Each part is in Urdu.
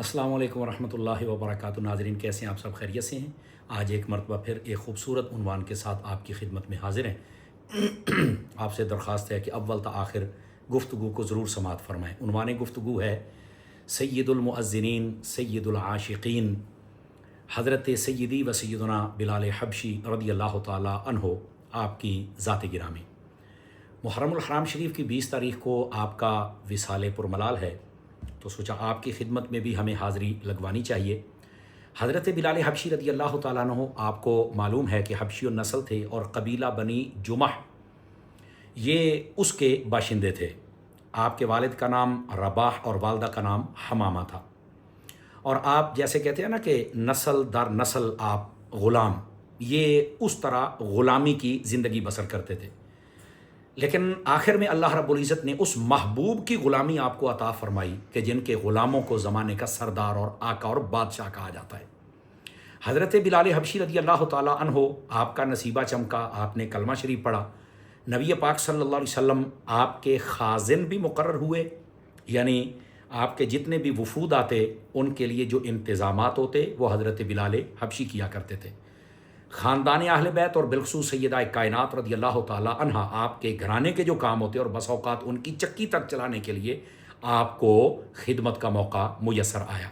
السلام علیکم ورحمۃ اللہ وبرکاتہ۔ ناظرین، کیسے ہیں آپ؟ سب خیریت سے ہیں؟ آج ایک مرتبہ پھر ایک خوبصورت عنوان کے ساتھ آپ کی خدمت میں حاضر ہیں۔ آپ سے درخواست ہے کہ اول تا آخر گفتگو کو ضرور سماعت فرمائیں۔ عنوان گفتگو ہے سید المؤذنین سید العاشقین، حضرت سیدی و سیدنا بلال حبشی رضی اللہ تعالی عنہ، آپ کی ذات گرامی۔ محرم الحرام شریف کی 20 تاریخ کو آپ کا وصال پرملال ہے، تو سوچا آپ کی خدمت میں بھی ہمیں حاضری لگوانی چاہیے۔ حضرت بلال حبشی رضی اللہ تعالیٰ عنہ، آپ کو معلوم ہے کہ حبشی النسل تھے اور قبیلہ بنی جمح یہ اس کے باشندے تھے۔ آپ کے والد کا نام رباح اور والدہ کا نام حمامہ تھا، اور آپ جیسے کہتے ہیں نا کہ نسل در نسل آپ غلام، یہ اس طرح غلامی کی زندگی بسر کرتے تھے۔ لیکن آخر میں اللہ رب العزت نے اس محبوب کی غلامی آپ کو عطا فرمائی کہ جن کے غلاموں کو زمانے کا سردار اور آقا اور بادشاہ کہا جاتا ہے۔ حضرت بلال حبشی رضی اللہ تعالیٰ عنہ، آپ کا نصیبہ چمکا، آپ نے کلمہ شریف پڑھا، نبی پاک صلی اللہ علیہ وسلم آپ کے خازن بھی مقرر ہوئے، یعنی آپ کے جتنے بھی وفود آتے ان کے لیے جو انتظامات ہوتے وہ حضرت بلال حبشی کیا کرتے تھے۔ خاندان اہل بیت اور بالخصوص سیدہ کائنات رضی اللہ تعالی عنہ، آپ کے گھرانے کے جو کام ہوتے اور بس اوقات ان کی چکی تک چلانے کے لیے آپ کو خدمت کا موقع میسر آیا۔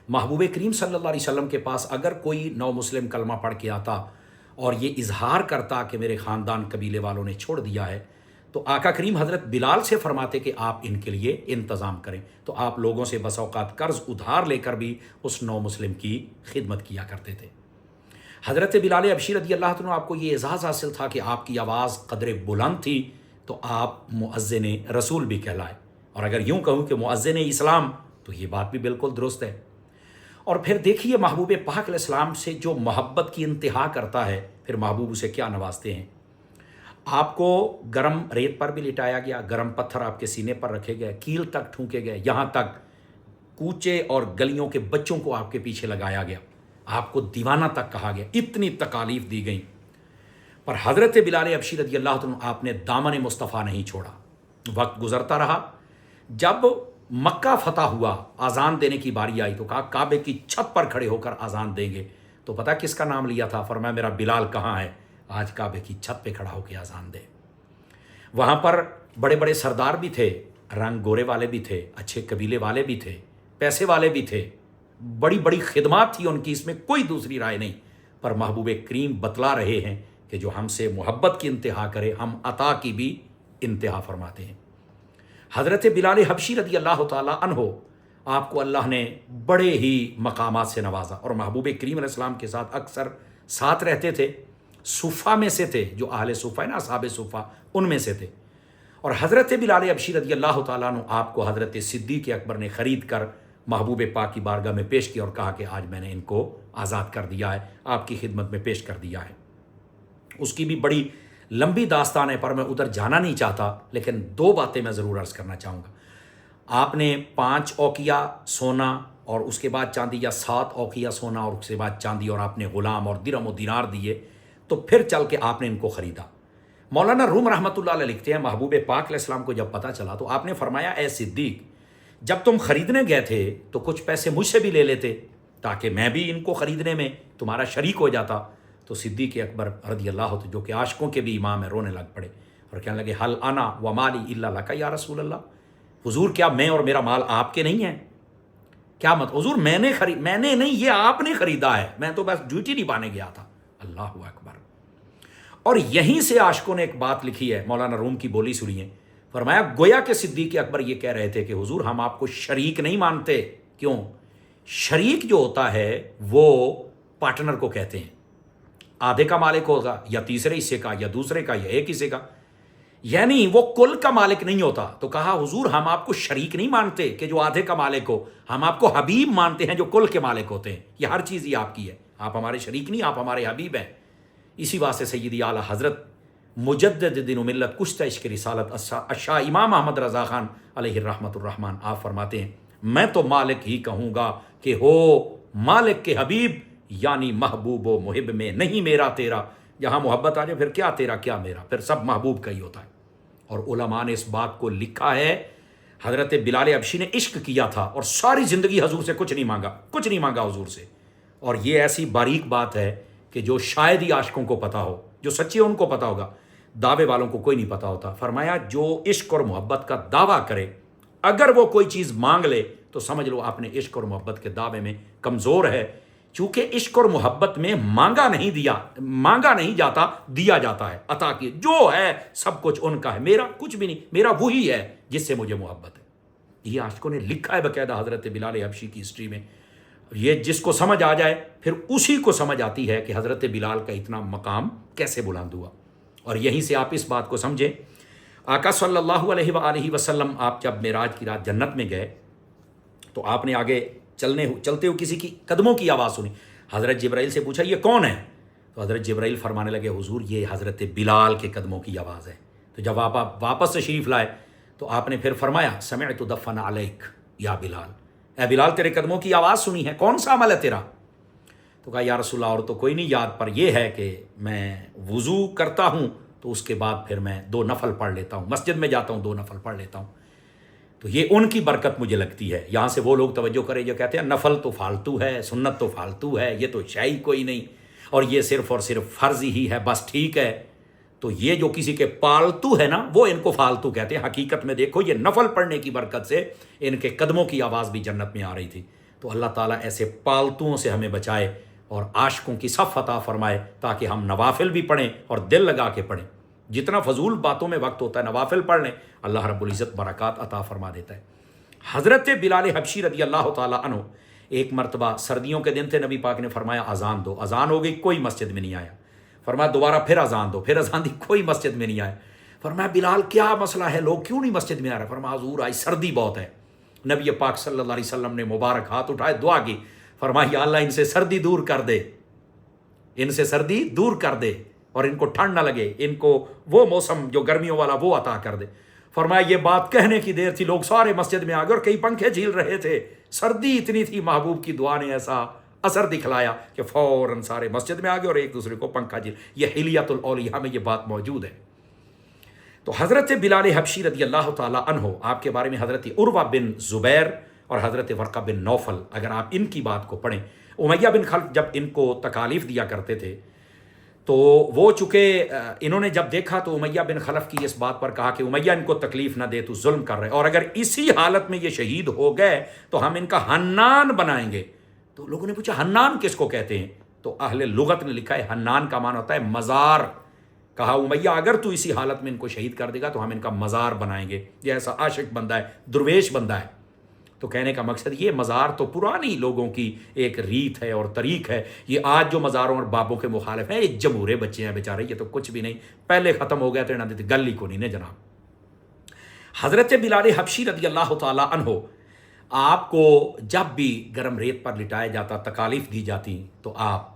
محبوب کریم صلی اللہ علیہ وسلم کے پاس اگر کوئی نو مسلم کلمہ پڑھ کے آتا اور یہ اظہار کرتا کہ میرے خاندان قبیلے والوں نے چھوڑ دیا ہے، تو آقا کریم حضرت بلال سے فرماتے کہ آپ ان کے لیے انتظام کریں، تو آپ لوگوں سے بس اوقات قرض ادھار لے کر بھی اس نو مسلم کی خدمت کیا کرتے تھے۔ حضرت بلال حبشی رضی اللہ عنہ، آپ کو یہ اعزاز حاصل تھا کہ آپ کی آواز قدر بلند تھی، تو آپ مؤذن رسول بھی کہلائے، اور اگر یوں کہوں کہ مؤذن اسلام، تو یہ بات بھی بالکل درست ہے۔ اور پھر دیکھیے محبوب پاک علیہ السلام سے جو محبت کی انتہا کرتا ہے، پھر محبوب اسے کیا نوازتے ہیں۔ آپ کو گرم ریت پر بھی لٹایا گیا، گرم پتھر آپ کے سینے پر رکھے گئے، کیل تک ٹھونکے گئے، یہاں تک کوچے اور گلیوں کے بچوں کو آپ کے پیچھے لگایا گیا، آپ کو دیوانہ تک کہا گیا، اتنی تکالیف دی گئیں، پر حضرت بلال حبشی رضی اللہ عنہ، آپ نے دامن مصطفیٰ نہیں چھوڑا۔ وقت گزرتا رہا، جب مکہ فتح ہوا، اذان دینے کی باری آئی، تو کہا کعبے کی چھت پر کھڑے ہو کر اذان دیں گے، تو پتہ کس کا نام لیا تھا؟ فرمایا میرا بلال کہاں ہے، آج کعبے کی چھت پہ کھڑا ہو کے اذان دے۔ وہاں پر بڑے بڑے سردار بھی تھے، رنگ گورے والے بھی تھے، اچھے قبیلے والے بھی تھے، پیسے والے بھی تھے، بڑی بڑی خدمات تھی ان کی، اس میں کوئی دوسری رائے نہیں، پر محبوب کریم بتلا رہے ہیں کہ جو ہم سے محبت کی انتہا کرے، ہم عطا کی بھی انتہا فرماتے ہیں۔ حضرت بلال حبشی رضی اللہ تعالیٰ عنہ، آپ کو اللہ نے بڑے ہی مقامات سے نوازا، اور محبوب کریم علیہ السلام کے ساتھ اکثر ساتھ رہتے تھے، صفہ میں سے تھے، جو اہل صفہ ہے نا، اصحاب صفہ، ان میں سے تھے۔ اور حضرت بلال حبشی رضی اللہ تعالیٰ عنہ، آپ کو حضرت صدیق اکبر نے خرید کر محبوب پاک کی بارگاہ میں پیش کیا اور کہا کہ آج میں نے ان کو آزاد کر دیا ہے، آپ کی خدمت میں پیش کر دیا ہے۔ اس کی بھی بڑی لمبی داستان ہے، پر میں ادھر جانا نہیں چاہتا، لیکن دو باتیں میں ضرور عرض کرنا چاہوں گا۔ آپ نے 5 اوقیہ سونا اور اس کے بعد چاندی، یا 7 اوقیہ سونا اور اس کے بعد چاندی، اور آپ نے غلام اور درہم و دینار دیے، تو پھر چل کے آپ نے ان کو خریدا۔ مولانا روم رحمۃ اللہ علیہ لکھتے ہیں، محبوب پاک علیہ السلام کو جب پتہ چلا تو آپ نے فرمایا اے صدیق، جب تم خریدنے گئے تھے تو کچھ پیسے مجھ سے بھی لے لیتے تاکہ میں بھی ان کو خریدنے میں تمہارا شریک ہو جاتا۔ تو صدیق اکبر رضی اللہ عنہ، جو کہ عاشقوں کے بھی امام ہے، رونے لگ پڑے اور کہنے لگے حل انا و مالی الا لک یا رسول اللہ، حضور کیا میں اور میرا مال آپ کے نہیں ہیں؟ کیا مت حضور، میں نے نہیں، یہ آپ نے خریدا ہے، میں تو بس ڈیوٹی نبھانے گیا تھا۔ اللہ اکبر۔ اور یہیں سے عاشقوں نے ایک بات لکھی ہے، مولانا روم کی بولی سنیے، فرمایا گویا کہ صدیق اکبر یہ کہہ رہے تھے کہ حضور ہم آپ کو شریک نہیں مانتے۔ کیوں؟ شریک جو ہوتا ہے وہ پارٹنر کو کہتے ہیں، آدھے کا مالک ہوگا یا تیسرے حصے کا یا دوسرے کا یا ایک حصے کا، یعنی وہ کل کا مالک نہیں ہوتا۔ تو کہا حضور ہم آپ کو شریک نہیں مانتے کہ جو آدھے کا مالک ہو، ہم آپ کو حبیب مانتے ہیں جو کل کے مالک ہوتے ہیں، یہ ہر چیز ہی آپ کی ہے، آپ ہمارے شریک نہیں، آپ ہمارے حبیب ہیں۔ اسی واسطے سیدی اعلیٰ حضرت مجدد دین و ملت کشتہ عشق رسالت شاہ امام احمد رضا خان علیہ الرحمۃ الرحمن، آپ فرماتے ہیں میں تو مالک ہی کہوں گا کہ ہو مالک کے حبیب، یعنی محبوب و محب میں نہیں میرا تیرا، جہاں محبت آ جائے پھر کیا تیرا کیا میرا، پھر سب محبوب کا ہی ہوتا ہے۔ اور علماء نے اس بات کو لکھا ہے، حضرت بلال حبشی نے عشق کیا تھا اور ساری زندگی حضور سے کچھ نہیں مانگا حضور سے. اور یہ ایسی باریک بات ہے کہ جو شاید ہی عاشقوں کو پتہ ہو، جو سچے ان کو پتہ ہوگا، دعوے والوں کو کوئی نہیں پتہ ہوتا. فرمایا جو عشق اور محبت کا دعویٰ کرے، اگر وہ کوئی چیز مانگ لے تو سمجھ لو اپنے عشق اور محبت کے دعوے میں کمزور ہے، چونکہ عشق اور محبت میں مانگا نہیں جاتا، دیا جاتا ہے، عطا کی. جو ہے سب کچھ ان کا ہے، میرا کچھ بھی نہیں، میرا وہی ہے جس سے مجھے محبت ہے. یہ عاشقوں نے لکھا ہے باقاعدہ حضرت بلال حبشی کی ہسٹری میں. یہ جس کو سمجھ آ جائے پھر اسی کو سمجھ آتی ہے کہ حضرت بلال کا اتنا مقام کیسے بلند ہوا. اور یہیں سے آپ اس بات کو سمجھیں. آقا صلی اللہ علیہ وآلہ وسلم آپ جب معراج کی رات جنت میں گئے تو آپ نے آگے چلتے ہوئے کسی کی قدموں کی آواز سنی. حضرت جبرائیل سے پوچھا یہ کون ہے؟ تو حضرت جبرائیل فرمانے لگے حضور یہ حضرت بلال کے قدموں کی آواز ہے. تو جب آپ واپس تشریف لائے تو آپ نے پھر فرمایا سمعت دفن علیک یا بلال، اے بلال تیرے قدموں کی آواز سنی ہے، کون سا عمل ہے تیرا؟ تو کہا یا رسول اللہ اور تو کوئی نہیں یاد، پر یہ ہے کہ میں وضو کرتا ہوں تو اس کے بعد پھر میں 2 نفل پڑھ لیتا ہوں، مسجد میں جاتا ہوں 2 نفل پڑھ لیتا ہوں. تو یہ ان کی برکت مجھے لگتی ہے. یہاں سے وہ لوگ توجہ کریں جو کہتے ہیں نفل تو فالتو ہے، سنت تو فالتو ہے، یہ تو شے ہی کوئی نہیں، اور یہ صرف اور صرف فرض ہی ہے، بس ٹھیک ہے. تو یہ جو کسی کے پالتو ہے نا وہ ان کو فالتو کہتے ہیں. حقیقت میں دیکھو یہ نفل پڑھنے کی برکت سے ان کے قدموں کی آواز بھی جنت میں آ رہی تھی. تو اللہ تعالیٰ ایسے پالتوؤں سے ہمیں بچائے اور عاشقوں کی صف عطا فرمائے تاکہ ہم نوافل بھی پڑھیں اور دل لگا کے پڑھیں. جتنا فضول باتوں میں وقت ہوتا ہے نوافل پڑھ لیں، اللہ رب العزت برکات عطا فرما دیتا ہے. حضرت بلال حبشی رضی اللہ تعالیٰ عنہ ایک مرتبہ سردیوں کے دن تھے، نبی پاک نے فرمایا اذان دو. اذان ہو گئی، کوئی مسجد میں نہیں آیا. فرمایا دوبارہ پھر اذان دو، پھر اذان دی، کوئی مسجد میں نہیں آیا. فرمایا بلال کیا مسئلہ ہے، لوگ کیوں نہیں مسجد میں آ رہے؟ فرمایا حضور آج سردی بہت ہے. نبی پاک صلی اللہ علیہ وسلم نے مبارک ہاتھ اٹھائے، دعا کی، فرمایا یا اللہ ان سے سردی دور کر دے، ان سے سردی دور کر دے اور ان کو ٹھنڈ نہ لگے، ان کو وہ موسم جو گرمیوں والا وہ عطا کر دے. فرمایا یہ بات کہنے کی دیر تھی، لوگ سارے مسجد میں آ گئے اور کئی پنکھے جھیل رہے تھے. سردی اتنی تھی، محبوب کی دعا نے ایسا اثر دکھلایا کہ فوراً سارے مسجد میں آ گئے اور ایک دوسرے کو پنکھا جھیل. یہ حلیت الاولیاء میں یہ بات موجود ہے. تو حضرت بلال حبشی رضی اللہ تعالیٰ عنہ، آپ کے بارے میں حضرت عروہ بن زبیر اور حضرت ورقہ بن نوفل، اگر آپ ان کی بات کو پڑھیں، امیہ بن خلف جب ان کو تکالیف دیا کرتے تھے تو وہ چونکہ انہوں نے جب دیکھا تو امیہ بن خلف کی اس بات پر کہا کہ امیہ ان کو تکلیف نہ دے، تو ظلم کر رہے، اور اگر اسی حالت میں یہ شہید ہو گئے تو ہم ان کا حنان بنائیں گے. تو لوگوں نے پوچھا حنان کس کو کہتے ہیں؟ تو اہل لغت نے لکھا ہے حنان کا معنی ہوتا ہے مزار. کہا امیہ اگر تو اسی حالت میں ان کو شہید کر دے گا تو ہم ان کا مزار بنائیں گے. یہ ایسا عاشق بندہ ہے، درویش بندہ ہے. تو کہنے کا مقصد یہ مزار تو پرانی لوگوں کی ایک ریت ہے اور طریق ہے. یہ آج جو مزاروں اور بابوں کے مخالف ہیں یہ جمہورے بچے ہیں بیچارے، یہ تو کچھ بھی نہیں، پہلے ختم ہو گیا تو نہ دیتے گلی کو نہیں جناب. حضرت بلال حبشی رضی اللہ تعالیٰ عنہ، آپ کو جب بھی گرم ریت پر لٹایا جاتا، تکالیف دی جاتی، تو آپ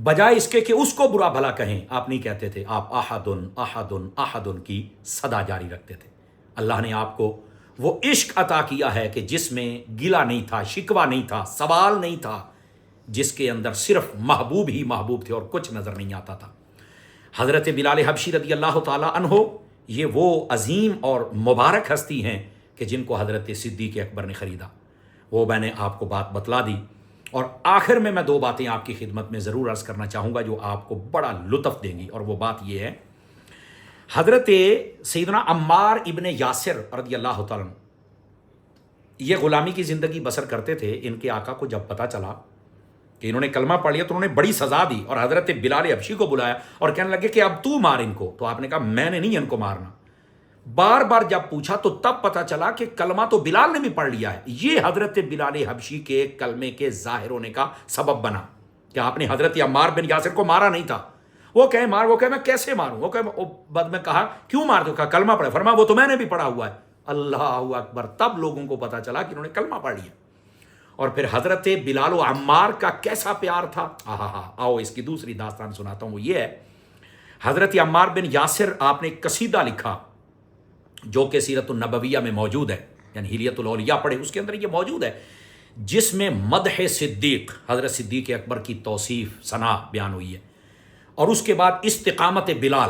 بجائے اس کے کہ اس کو برا بھلا کہیں، آپ نہیں کہتے تھے، آپ احدن احدن احدن کی صدا جاری رکھتے تھے. اللہ نے آپ کو وہ عشق عطا کیا ہے کہ جس میں گلہ نہیں تھا، شکوہ نہیں تھا، سوال نہیں تھا، جس کے اندر صرف محبوب ہی محبوب تھے اور کچھ نظر نہیں آتا تھا. حضرت بلال حبشی رضی اللہ تعالیٰ عنہ یہ وہ عظیم اور مبارک ہستی ہیں کہ جن کو حضرت صدیق اکبر نے خریدا. وہ میں نے آپ کو بات بتلا دی. اور آخر میں 2 باتیں آپ کی خدمت میں ضرور عرض کرنا چاہوں گا جو آپ کو بڑا لطف دیں گی، اور وہ بات یہ ہے، حضرت سیدنا عمار ابن یاسر رضی اللہ تعالیٰ یہ غلامی کی زندگی بسر کرتے تھے. ان کے آقا کو جب پتہ چلا کہ انہوں نے کلمہ پڑھ لیا تو انہوں نے بڑی سزا دی اور حضرت بلال حبشی کو بلایا اور کہنے لگے کہ اب تو مار ان کو. تو آپ نے کہا میں نے نہیں ان کو مارنا. بار بار جب پوچھا تو تب پتہ چلا کہ کلمہ تو بلال نے بھی پڑھ لیا ہے. یہ حضرت بلال حبشی کے کلمے کے ظاہر ہونے کا سبب بنا کہ آپ نے حضرت عمار بن یاسر کو مارا نہیں تھا. وہ کہیں مار، وہ کہے میں کیسے ماروں، وہ کہے بعد میں کہا کیوں مار دو، کہا کلمہ پڑھے. فرمایا وہ تو میں نے بھی پڑھا ہوا ہے. اللہ اکبر. تب لوگوں کو پتہ چلا کہ انہوں نے کلمہ پڑھ لیا. اور پھر حضرت بلال و عمار کا کیسا پیار تھا. آؤ اس کی دوسری داستان سناتا ہوں. وہ یہ ہے، حضرت عمار بن یاسر آپ نے ایک قصیدہ لکھا جو کہ سیرت النبویہ میں موجود ہے، یعنی حلیت الاولیاء پڑھے اس کے اندر یہ موجود ہے، جس میں مدح صدیق، حضرت صدیق اکبر کی توصیف ثنا بیان ہوئی ہے. اور اس کے بعد استقامت بلال،